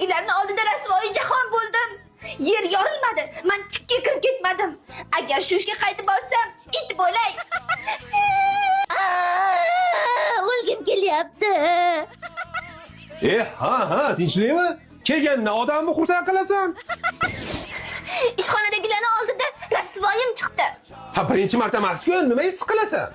Ko'chadagilarni oldida rasvoyi jahon bo'ldim. Yer yorilmadi. Men tikka kirib ketmadim. Agar shu ishga qaytib borsam, it bo'lay. O'lgim kelyapti. Ha, tinchlikmi? Kelgandan odamni xursand qilasan. Ishxonadagilarni oldida rasvoyim chiqdi. Ha, birinchi marta emas-ku, nima his qilasan?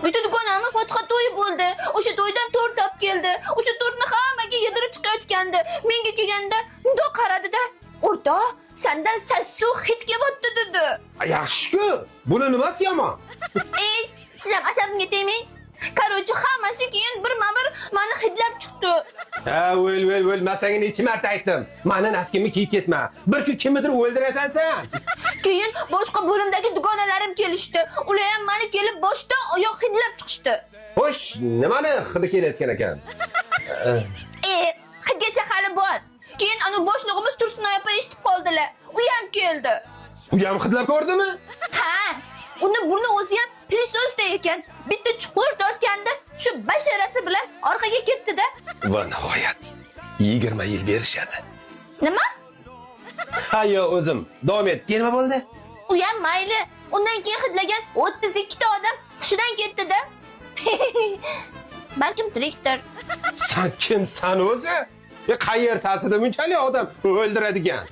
Bitta dugonamni Fotiha to'yi bo'ldi. O'sha to'ydan to'rt top keldi. O'sha to'rtni hammaga yedirib chiqayotgandi. Menga kelganda mundoq qaradi-da, "O'rtoq, sendan sassiq hid kelyapti" dedi. Yaxshi-ku. Buni nimasi yomon? Ey, siz ham asabimga tegmang. Qarochi hammasi keyin birma-bir meni hidlab chiqdi. Ha, o'l, men senga necha marta aytdim. Meni naskimni kiyib ketma. Bir kun kimnidir o'ldirasan sen. Keyin boshqa bo'limdagi dugonalarim kelishdi. Ular ham meni kelib boshdan oyoq hidlab chiqishdi. Xo'sh, nimani hidi kelayotgan ekan? Hidgacha hali bor. Keyin anu boshlig'imiz Tursunoy opa eshitib qoldilar. U ham keldi. U ham hidlab ko'rdimi? Ha, uni burni o'zi ham prisosda ekan. Bitta chuqur tortganda shu basharasi bilan orqaga ketdi-da. Va nihoyat 20 yil berishadi. Nima? Ha, yo, o'zim. Davom et. Nima bo'ldi? U ham mayli. Undan keyin hidlagan 32 ta odam hushidan ketdi-da. Balkim tirikdir. Sen kimsan o'zi? Qayersansiz bunchalik odam o'ldiradigan?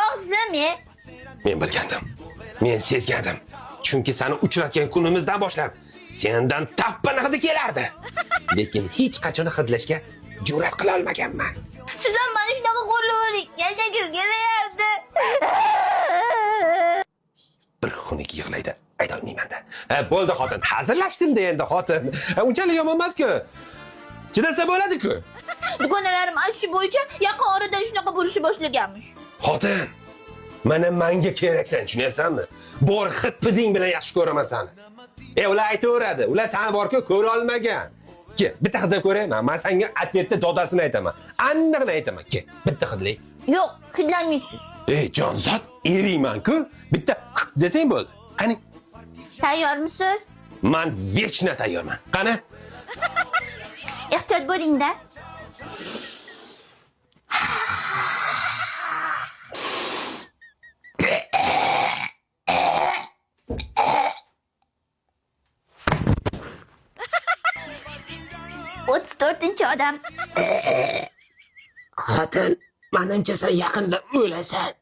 Og'zim. Men bilgandim. Men sezgandim. Chunki seni uchratgan kunimizdan boshlab sendan tappani hidi kelardi. Lekin hech qachon hidlashga jur'at qila olmaganman. Siz ham mana shunaqa qo'llavering. Yashagim kelayapti. Bir xunuk yig'laydi. Ayta olmayman-da. Bo'ldi xotin, hazırlashdim-da endi xotin. Unchalik yomon emas-ku. Chidasa bo'ladi-ku. Dugonalarim aytishi bo'yicha yaqin orada shunaqa bo'lishni boshlaganmish. Xotin, mana menga keraksan, tushunyapsanmi? Bor hid-piding bilan yaxshi ko'raman seni. Ular aytaveradi. Ular seni borku ko'ra olmagan. Ke, bitta hidlab ko'rayman. Men senga atletda dodasini aytaman. Aniqni aytaman. Ke, bitta hidlay. Yo'q, hidlamaysiz. Jonzot, eriyman-ku. Bitta desang bo'ldi. Qani? Tayyormisiz? Men vechna tayyorman. Qani? Ehtiyot bo'ling-da. To'rtinchi odam. Xotin, menimcha sen yaqinda o'lasan.